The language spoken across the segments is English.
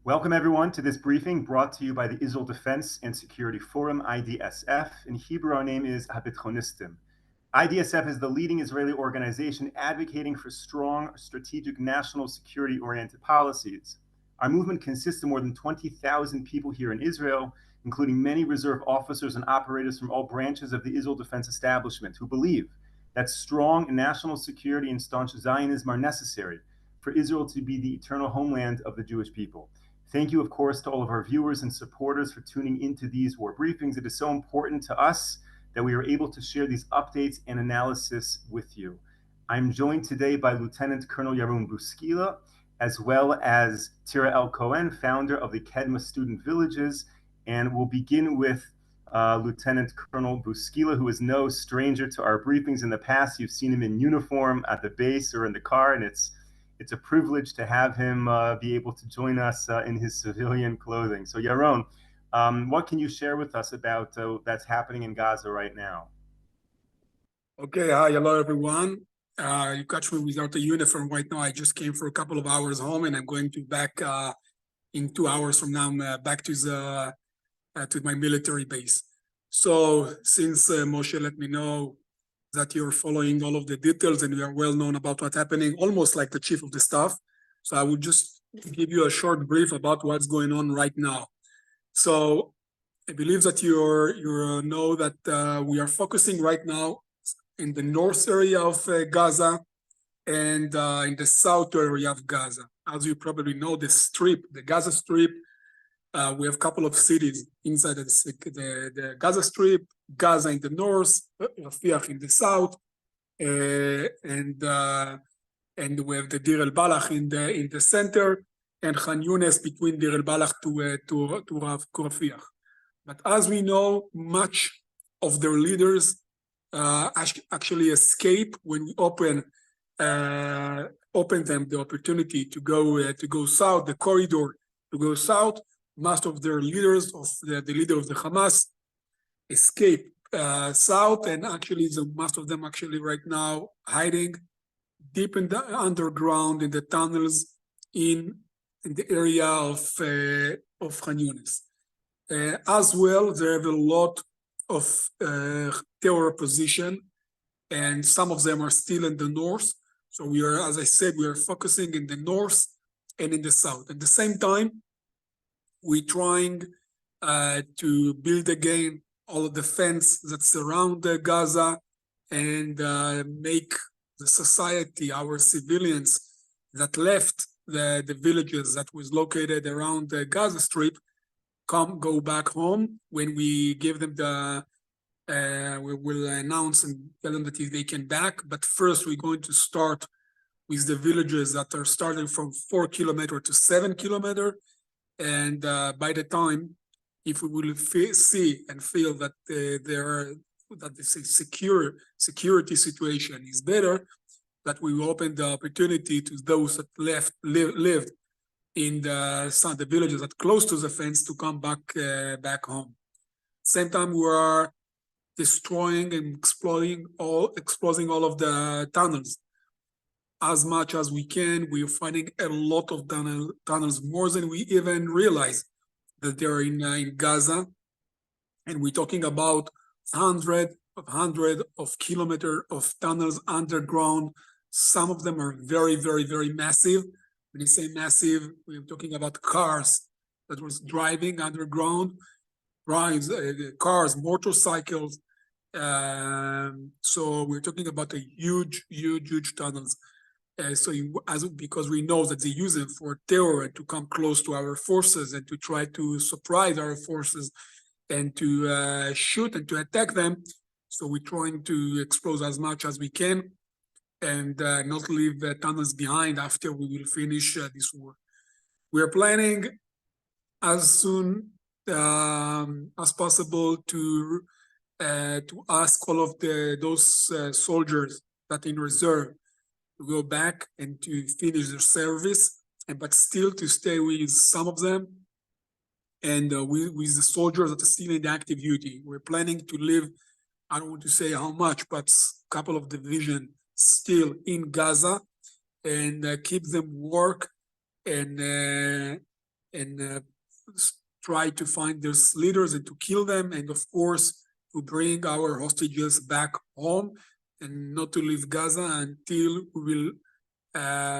Welcome everyone to this briefing brought to you by the Israel Defense and Security Forum, IDSF. In Hebrew, our name is Habitchonistim. IDSF is the leading Israeli organization advocating for strong, strategic national security-oriented policies. Our movement consists of more than 20,000 people here in Israel, including many reserve officers and operators from all branches of the Israel Defense Establishment who believe that strong national security and staunch Zionism are necessary for Israel to be the eternal homeland of the Jewish people. Thank you, of course, to all of our viewers and supporters for tuning into these war briefings. It is so important to us that we are able to share these updates and analysis with you. I'm joined today by Lieutenant Colonel Yaron Buskila, as well as Tira El Cohen, founder of the Kedma Student Villages. And we'll begin with Lieutenant Colonel Buskila, who is no stranger to our briefings in the past. You've seen him in uniform at the base or in the car, and it's a privilege to have him be able to join us in his civilian clothing. So Yaron, what can you share with us about that's happening in Gaza right now? Okay, hi, hello everyone. You catch me without a uniform right now. I just came for a couple of hours home, and I'm going to back in 2 hours from now. I'm back to my military base. So since Moshe let me know that you're following all of the details and you are well known about what's happening, almost like the chief of the staff. So I would just give you a short brief about what's going on right now. So I believe that you know that we are focusing right now in the north area of Gaza and in the south area of Gaza. As you probably know, the Gaza Strip, we have a couple of cities inside the Gaza Strip, Gaza in the north, Rafiah in the south, and we have the Deir el-Balach in the center, and Khan Yunis between Deir el-Balach to Rafiah. But as we know, much of their leaders actually escape when we open them the opportunity to go south, the corridor to go south. Most of their leaders, the leader of the Hamas, escape south, and actually most of them actually right now hiding deep in the underground in the tunnels in the area of Khan Yunis. As well, there have a lot of terror position, and some of them are still in the north. So we are, as I said, we are focusing in the north and in the south. At the same time, we're trying to build again all of the fence that surround Gaza and make the society, our civilians that left the villages that was located around the Gaza Strip, go back home. When we give them we will announce and tell them that they can back. But first, we're going to start with the villages that are starting from 4 kilometers to 7 kilometers. And by the time, if we will see and feel that the security situation is better, that we will open the opportunity to those that lived in the villages that close to the fence to come back home. Same time, we are destroying and exploding all of the tunnels as much as we can. We are finding a lot of tunnels, more than we even realize that they're in Gaza, and we're talking about hundred of kilometers of tunnels underground. Some of them are very, very, very massive. When you say massive, we're talking about cars that was driving underground, cars, motorcycles. So we're talking about a huge tunnels. Because we know that they use them for terror and to come close to our forces and to try to surprise our forces and to shoot and to attack them. So we're trying to expose as much as we can and not leave the tunnels behind after we will finish this war. We are planning as soon as possible to ask all of those soldiers that in reserve to go back and to finish their service, but still to stay with some of them and with the soldiers that are still in active duty. We're planning to live, I don't want to say how much, but a couple of divisions still in Gaza and keep them work and and try to find those leaders and to kill them, and of course to bring our hostages back home and not to leave Gaza until we will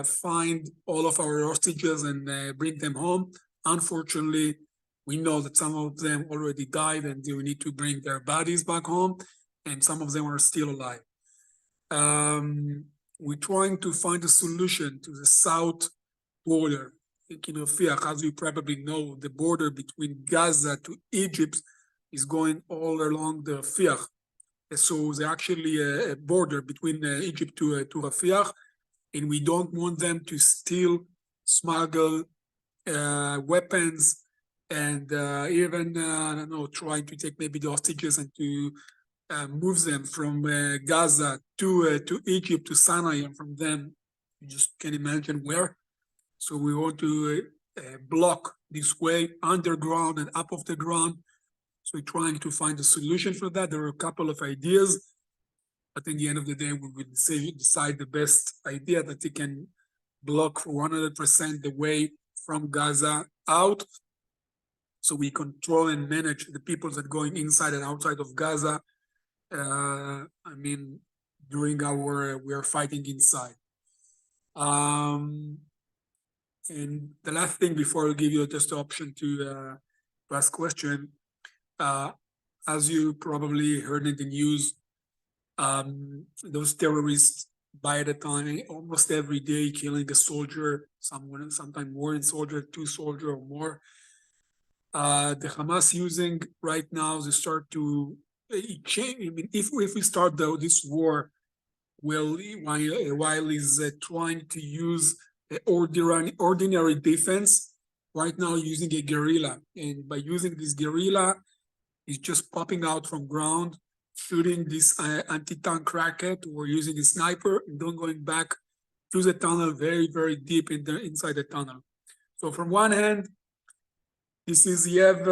find all of our hostages and bring them home. Unfortunately, we know that some of them already died and we need to bring their bodies back home, and some of them are still alive. We're trying to find a solution to the south border. In Rafiah, as you probably know, the border between Gaza to Egypt is going all along the Rafiah. So there's actually a border between Egypt to Rafiah, and we don't want them to steal, smuggle weapons, and even I don't know, trying to take maybe the hostages and to move them from Gaza to Egypt to Sinai, and from them you just can imagine where. So we want to block this way underground and up off the ground. So we're trying to find a solution for that. There are a couple of ideas, but in the end of the day, we will decide the best idea that it can block for 100% the way from Gaza out. So we control and manage the people that are going inside and outside of Gaza. I mean, during we are fighting inside. And the last thing before I give you just the option to ask question, as you probably heard in the news, those terrorists by the time almost every day killing a soldier, sometimes one soldier, two soldier or more. The Hamas using right now, they start to change. I mean, if we start this war, while is trying to use ordinary defense, right now using a guerrilla, and by using this guerrilla, he's just popping out from ground, shooting this anti-tank rocket, or using a sniper, and then going back to the tunnel very, very deep inside the tunnel. So from one hand, this is you have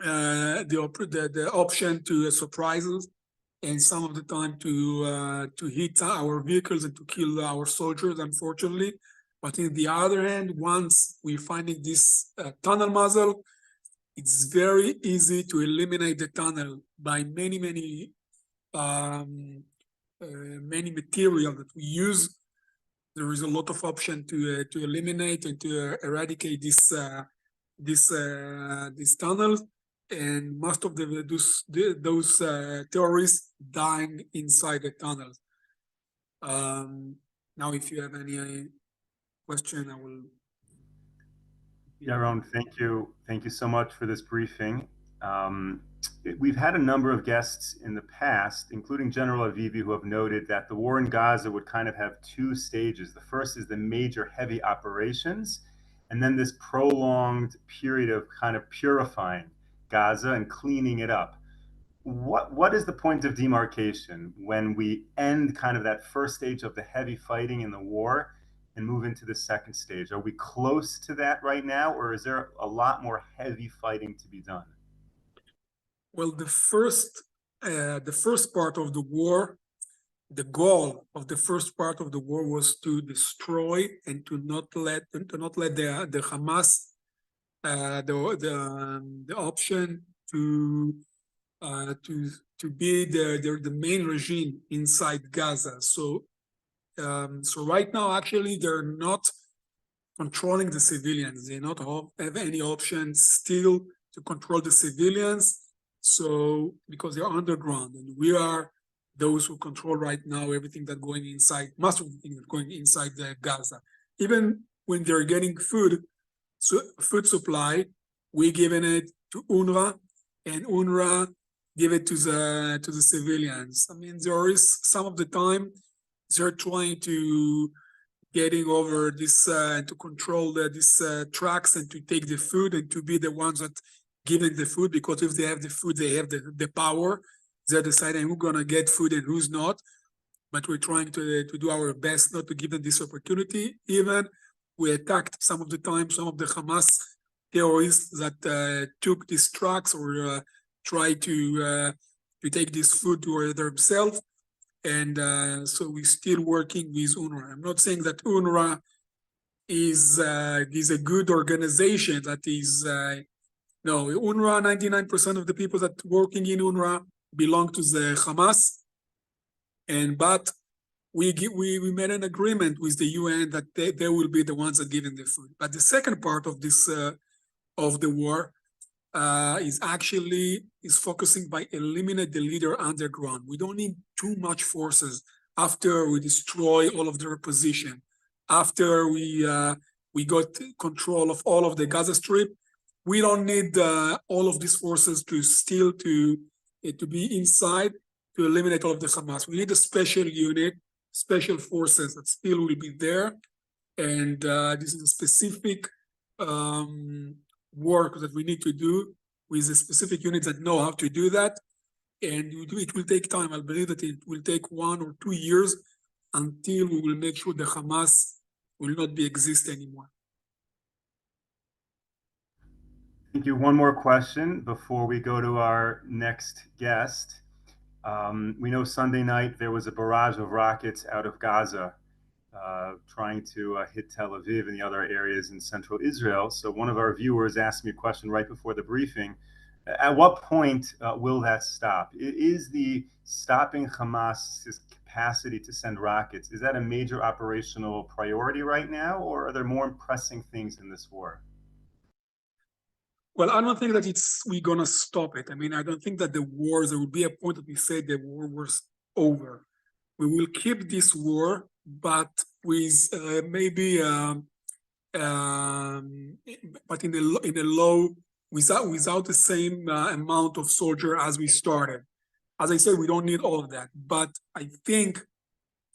the option to surprise us, and some of the time to hit our vehicles and to kill our soldiers, unfortunately. But on the other hand, once we're finding this tunnel muzzle, it's very easy to eliminate the tunnel by many material that we use. There is a lot of option to eliminate and to eradicate this tunnels, and most of those terrorists dying inside the tunnels. Now, if you have any question, I will. Yaron, thank you. Thank you so much for this briefing. We've had a number of guests in the past, including General Avivi, who have noted that the war in Gaza would kind of have two stages. The first is the major heavy operations, and then this prolonged period of kind of purifying Gaza and cleaning it up. What is the point of demarcation when we end kind of that first stage of the heavy fighting in the war and move into the second stage? Are we close to that right now, or is there a lot more heavy fighting to be done? Well, the first part of the war, the goal of the first part of the war was to destroy and to not let the Hamas the option to be the main regime inside Gaza. So right now, actually, they're not controlling the civilians. They not have any option still to control the civilians. So because they're underground, and we are those who control right now everything that's going inside, most of the things that's going inside the Gaza. Even when they're getting food supply, we're giving it to UNRWA, and UNRWA give it to the civilians. I mean, there is some of the time they're trying to getting over this to control these trucks and to take the food and to be the ones that giving the food, because if they have the food, they have the power. They're deciding who's gonna get food and who's not. But we're trying to do our best not to give them this opportunity. Even we attacked some of the time some of the Hamas terrorists that took these trucks or tried to take this food to themselves. And so we're still working with UNRWA. I'm not saying that UNRWA is a good organization that is no, UNRWA, 99% of the people that working in UNRWA belong to the Hamas, but we made an agreement with the UN that they will be the ones that giving the food. But the second part of this of the war is focusing by eliminate the leader underground. We don't need too much forces after we destroy all of their position, after we got control of all of the Gaza Strip. We don't need all of these forces to be inside to eliminate all of the Hamas. We need a special unit, special forces that still will be there, and this is a specific work that we need to do with a specific units that know how to do that, and it will take time. I believe that it will take 1 or 2 years until we will make sure the Hamas will not be exist anymore. Thank you. One more question before we go to our next guest. We know Sunday night there was a barrage of rockets out of Gaza trying to hit Tel Aviv and the other areas in central Israel. So one of our viewers asked me a question right before the briefing. At what point will that stop? Is the stopping Hamas's capacity to send rockets, is that a major operational priority right now, or are there more pressing things in this war? Well, I don't think that we're gonna stop it. I mean, I don't think that there will be a point that we say the war was over. We will keep this war, but with but in a low, without the same amount of soldier as we started. As I said, we don't need all of that, but I think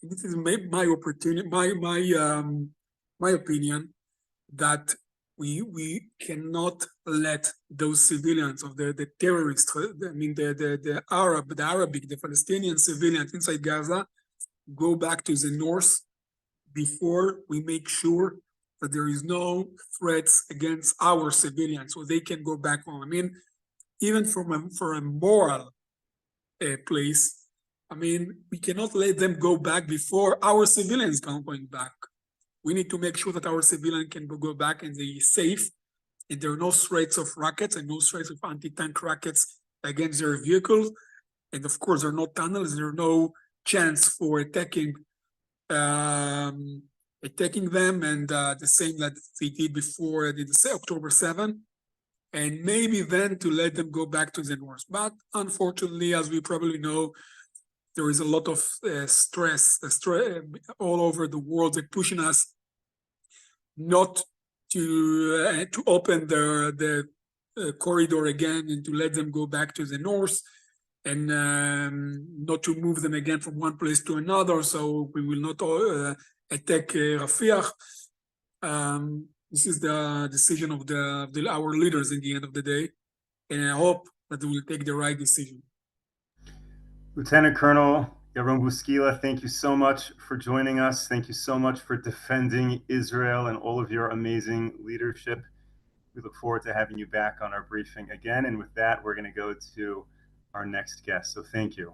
this is my opportunity, my opinion, that we cannot let those civilians of the terrorists, I mean the Arabic, the Palestinian civilians inside Gaza, go back to the north before we make sure that there is no threats against our civilians, so they can go back home. I mean, even for a moral place, I mean, we cannot let them go back before our civilians are going back. We need to make sure that our civilians can go back and they're safe, and there are no threats of rockets and no threats of anti-tank rockets against their vehicles. And of course, there are no tunnels, there are no chance for attacking them, and the same that they did before, they did October 7, and maybe then to let them go back to the north. But unfortunately, as we probably know, there is a lot of stress all over the world. They're pushing us not to open the corridor again and to let them go back to the north, and not to move them again from one place to another. So we will not attack Rafah. This is the decision of our leaders in the end of the day, and I hope that they will take the right decision. Lieutenant Colonel Yaron Buskila, thank you so much for joining us. Thank you so much for defending Israel and all of your amazing leadership. We look forward to having you back on our briefing again. And with that, we're going to go to our next guest. So thank you.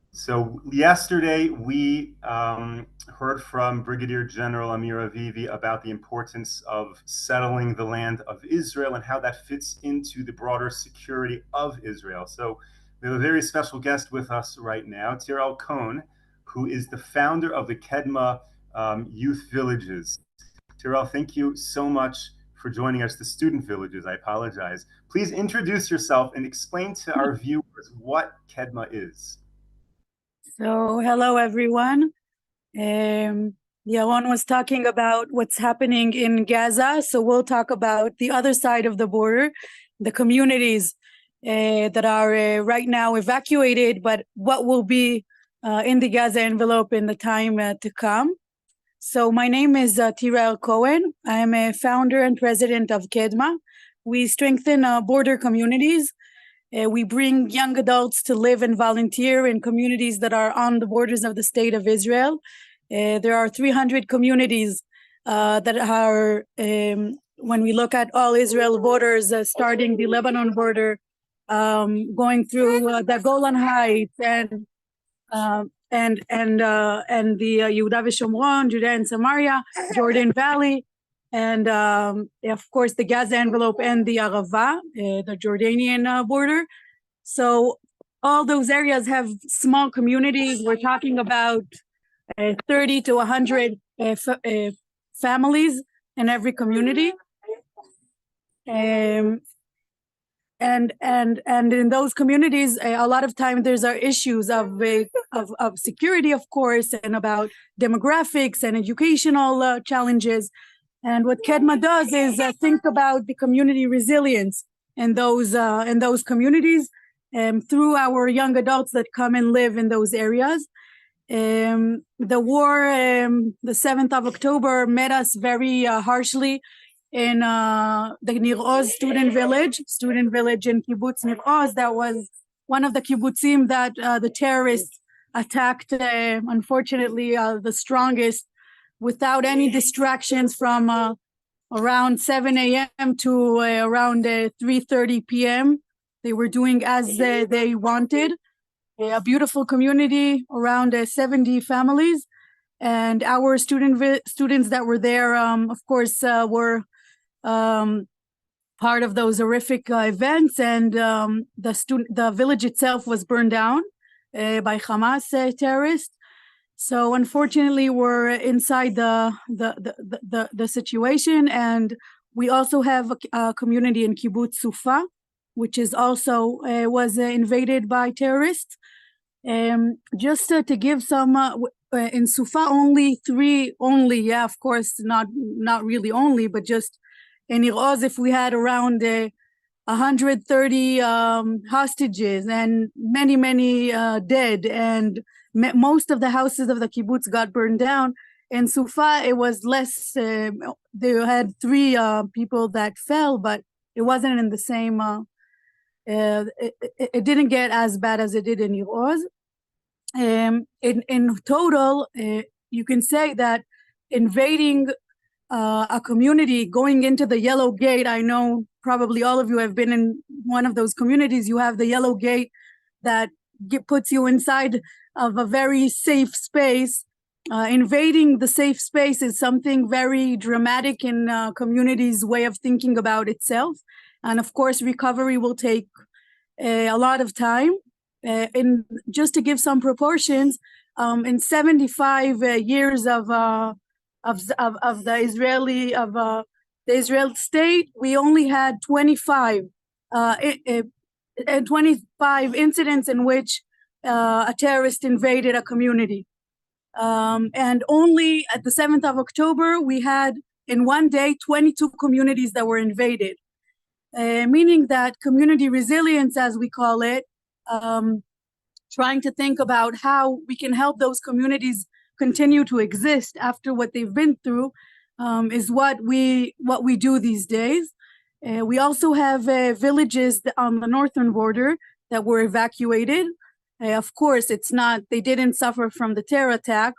So yesterday, we heard from Brigadier General Amir Avivi about the importance of settling the land of Israel and how that fits into the broader security of Israel. So we have a very special guest with us right now, Tirel Cohen, who is the founder of the Kedma Youth Villages. Tirel, thank you so much for joining us, the student villages, I apologize. Please introduce yourself and explain to our viewers what Kedma is. So, hello everyone. Yaron was talking about what's happening in Gaza, so we'll talk about the other side of the border, the communities that are right now evacuated, but what will be in the Gaza envelope in the time to come. So my name is Tirel Cohen. I am a founder and president of Kedma. We strengthen border communities. We bring young adults to live and volunteer in communities that are on the borders of the state of Israel. There are 300 communities that are, when we look at all Israel borders, starting the Lebanon border, going through the Golan Heights and the Yehuda v'Shomron, Judea and Samaria, Jordan Valley, and of course the Gaza envelope and the Arava, the Jordanian border. So all those areas have small communities. We're talking about 30 to 100 families in every community. And in those communities, a lot of time there's issues of security, of course, and about demographics and educational challenges. And what Kedma does is think about the community resilience in those communities through our young adults that come and live in those areas. The war, the 7th of October, met us very harshly in the Nir Oz student village in Kibbutz Nir Oz. That was one of the kibbutzim that the terrorists attacked, unfortunately, the strongest, without any distractions from around 7 a.m. to around 3:30 p.m. They were doing as they wanted. A beautiful community, around 70 families. And our students that were there, of course, were part of those horrific events, and the village itself was burned down by Hamas terrorists. So unfortunately, we're inside the situation, and we also have a community in Kibbutz Sufa, which is also was invaded by terrorists. Just to give some, in Sufa of course, not really only, but just in Nir Oz, if we had around 130 hostages and many dead, and most of the houses of the kibbutz got burned down. In Sufa, it was less, they had 3 people that fell, but it wasn't in the same, it didn't get as bad as it did in Nir Oz. In total, you can say that invading a community, going into the Yellow Gate, I know probably all of you have been in one of those communities. You have the Yellow Gate that puts you inside of a very safe space. Invading the safe space is something very dramatic in community's way of thinking about itself. And of course, recovery will take a lot of time. In just to give some proportions, in 75 years of the Israeli state, we only had 25 incidents in which a terrorist invaded a community. And only at the 7th of October, we had in one day 22 communities that were invaded, meaning that community resilience, as we call it, trying to think about how we can help those communities continue to exist after what they've been through, is what we do these days. We also have villages on the northern border that were evacuated. Of course, they didn't suffer from the terror attack,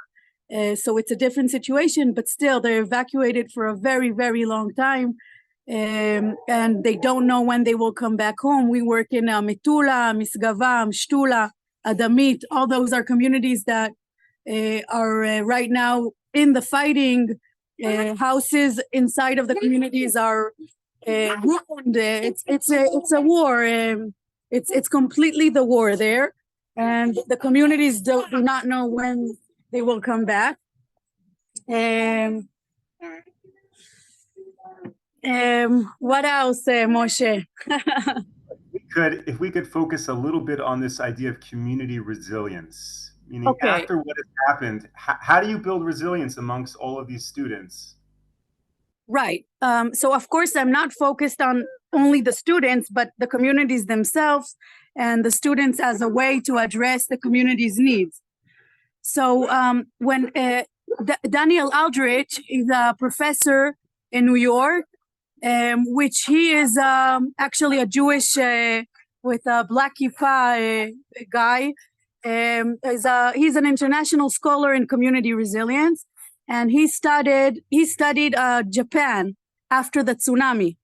so it's a different situation, but still they're evacuated for a very, very long time. And they don't know when they will come back home. We work in Metula, Misgavam, Shtula, Adamit. All those are communities that are right now in the fighting. Houses inside of the communities are ruined. It's a war. It's completely the war there, and the communities do not know when they will come back. What else, Moshe? If we could focus a little bit on this idea of community resilience, meaning after what has happened, how do you build resilience amongst all of these students? Right. So of course, I'm not focused on only the students, but the communities themselves and the students as a way to address the community's needs. So when Daniel Aldrich is a professor in New York, which he is actually a Jewish with a black kippah guy. He's an international scholar in community resilience, and he studied Japan after the tsunami,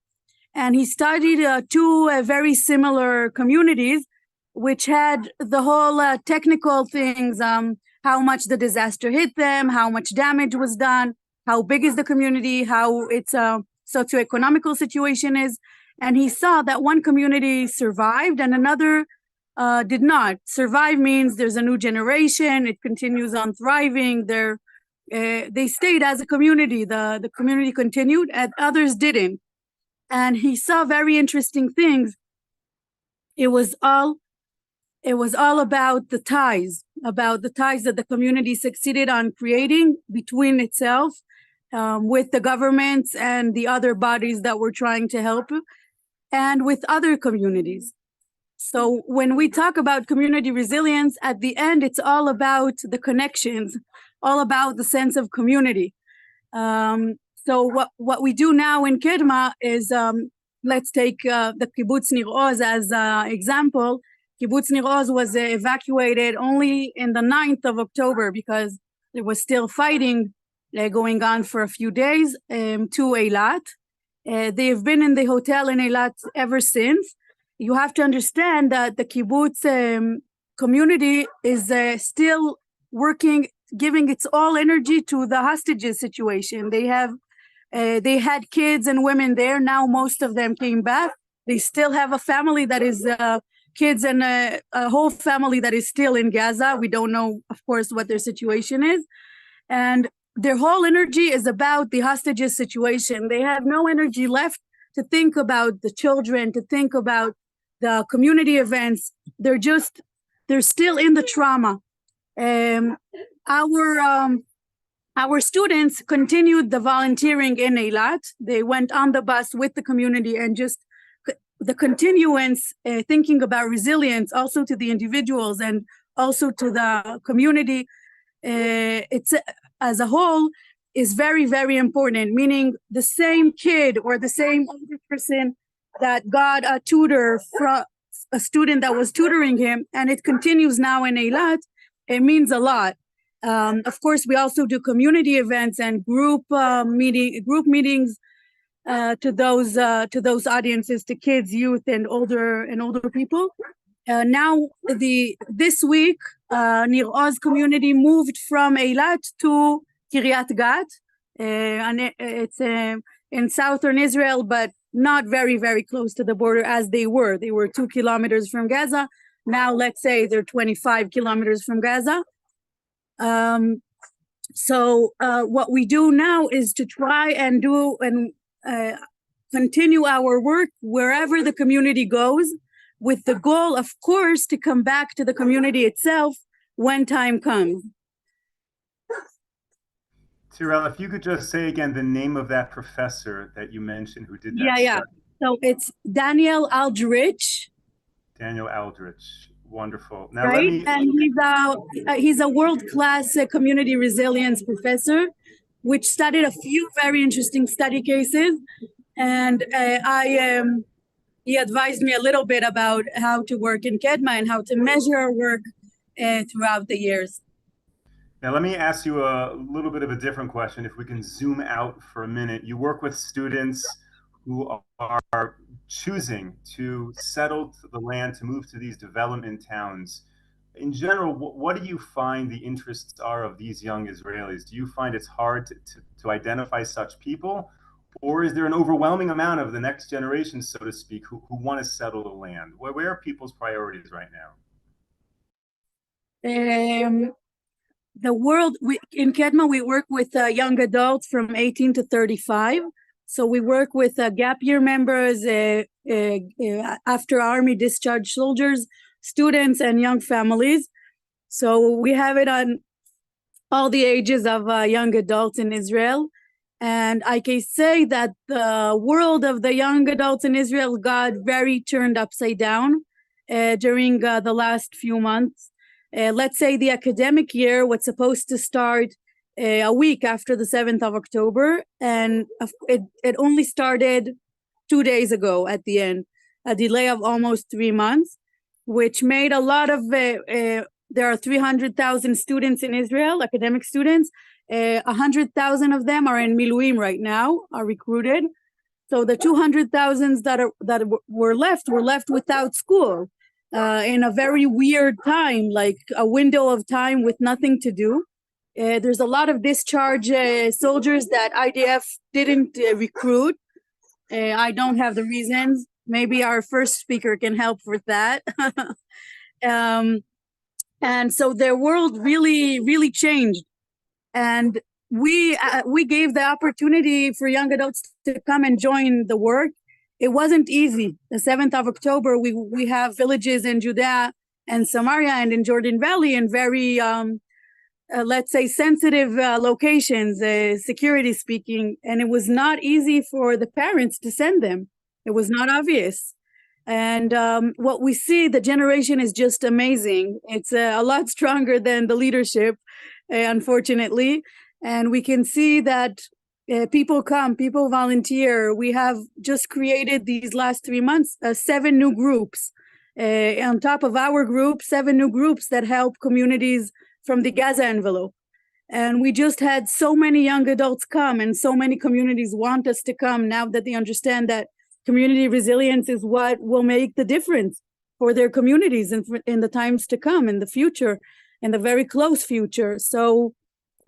and he studied 2 very similar communities, which had the whole technical things, how much the disaster hit them, how much damage was done, how big is the community, how its socioeconomical situation is. And he saw that one community survived and another did not. Survive means there's a new generation, it continues on thriving, they stayed as a community, the community continued, and others didn't. And he saw very interesting things. It was all about the ties that the community succeeded on creating between itself, with the governments and the other bodies that were trying to help, and with other communities. So when we talk about community resilience, at the end, it's all about the connections, all about the sense of community. So what we do now in Kedma is, let's take the Kibbutz Nir Oz as an example. Kibbutz Nir Oz was evacuated only in the 9th of October because there was still fighting going on for a few days, to Eilat. They have been in the hotel in Eilat ever since. You have to understand that the kibbutz community is still working, giving its all energy to the hostages situation. They had kids and women there. Now most of them came back. They still have a family that is kids and a whole family that is still in Gaza. We don't know, of course, what their situation is. And their whole energy is about the hostages situation. They have no energy left to think about the children, to think about the community events. They're still in the trauma. Our students continued the volunteering in Eilat. They went on the bus with the community and just the continuance, thinking about resilience also to the individuals and also to the community. It's as a whole is very, very important, meaning the same kid or the same older person that got a tutor from a student that was tutoring him, and it continues now in Eilat, it means a lot. Of course, we also do community events and group meetings to those audiences, to kids, youth, and older people. Now, this week, Nir Oz community moved from Eilat to Kiryat Gat, and it's in southern Israel, but not very, very close to the border as they were. They were 2 kilometers from Gaza. Now, let's say they're 25 kilometers from Gaza. So what we do now is to try and do and continue our work wherever the community goes, with the goal, of course, to come back to the community itself when time comes. Tyrell, if you could just say again the name of that professor that you mentioned who did that study. So it's Daniel Aldrich. Daniel Aldrich, wonderful. Now right, and he's a world-class community resilience professor, which studied a few very interesting study cases, and he advised me a little bit about how to work in Kedma and how to measure our work throughout the years. Now, let me ask you a little bit of a different question. If we can zoom out for a minute, you work with students who are choosing to settle the land, to move to these development towns. In general, what do you find the interests are of these young Israelis? Do you find it's hard to identify such people? Or is there an overwhelming amount of the next generation, so to speak, who want to settle the land? Where are people's priorities right now? In Kedma, we work with young adults from 18 to 35. So we work with gap year members, after army discharged soldiers, students, and young families. So we have it on all the ages of young adults in Israel. And I can say that the world of the young adults in Israel got very turned upside down during the last few months. Let's say the academic year was supposed to start a week after the 7th of October, and it only started 2 days ago at the end, a delay of almost 3 months, which made a lot of, there are 300,000 students in Israel, academic students, 100,000 of them are in Miluim right now, are recruited. So the 200,000 that were left without school. in a very weird time, like a window of time with nothing to do. There's a lot of discharge soldiers that IDF didn't recruit. I don't have the reasons. Maybe our first speaker can help with that. And so their world really, really changed. And we gave the opportunity for young adults to come and join the work. It wasn't easy. The 7th of October, we have villages in Judea and Samaria and in Jordan Valley in very, let's say, sensitive locations, security speaking. And it was not easy for the parents to send them. It was not obvious. And what we see, the generation is just amazing. It's a lot stronger than the leadership, unfortunately. And we can see that people come, people volunteer. We have just created these last 3 months 7 new groups. On top of our group, 7 new groups that help communities from the Gaza envelope. And we just had so many young adults come, and so many communities want us to come now that they understand that community resilience is what will make the difference for their communities in the times to come, in the future, in the very close future. So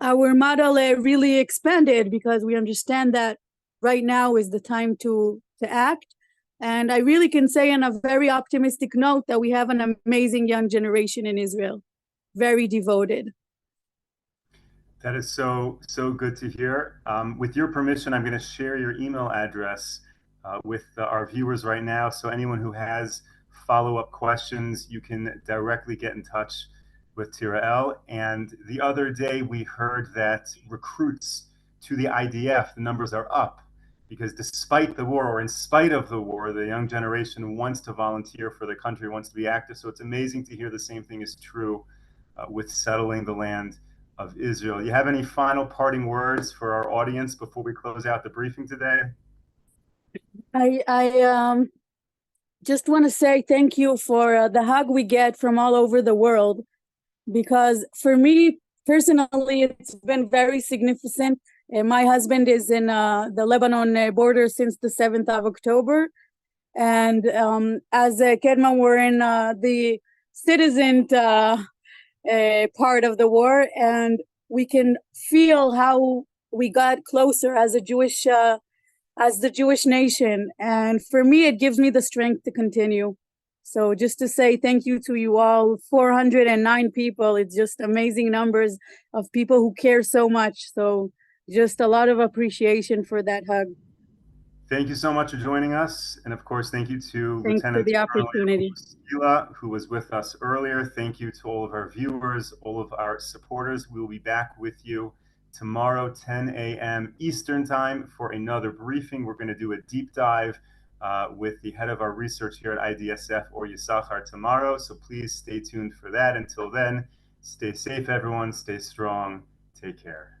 our model really expanded because we understand that right now is the time to act. And I really can say on a very optimistic note that we have an amazing young generation in Israel, very devoted. That is so good to hear. With your permission, I'm going to share your email address with our viewers right now. So anyone who has follow-up questions, you can directly get in touch with Tirael. And the other day we heard that recruits to the IDF, the numbers are up, because despite the war, or in spite of the war, the young generation wants to volunteer for the country, wants to be active. So it's amazing to hear the same thing is true with settling the land of Israel. You have any final parting words for our audience before we close out the briefing today? I just want to say thank you for the hug we get from all over the world, because for me personally, it's been very significant. My husband is in the Lebanon border since the 7th of October. And as Kedma, we're in the citizen part of the war, and we can feel how we got closer as a Jewish as the Jewish nation. And for me, it gives me the strength to continue. So just to say thank you to you all, 409 people. It's just amazing numbers of people who care so much. So just a lot of appreciation for that hug. Thank you so much for joining us. And of course, thank you to Lieutenant For the opportunity. Stila, who was with us earlier. Thank you to all of our viewers, all of our supporters. We will be back with you tomorrow, 10 a.m. Eastern time, for another briefing. We're going to do a deep dive with the head of our research here at IDSF, Or Yisachar, tomorrow. So please stay tuned for that. Until then, stay safe, everyone. Stay strong. Take care.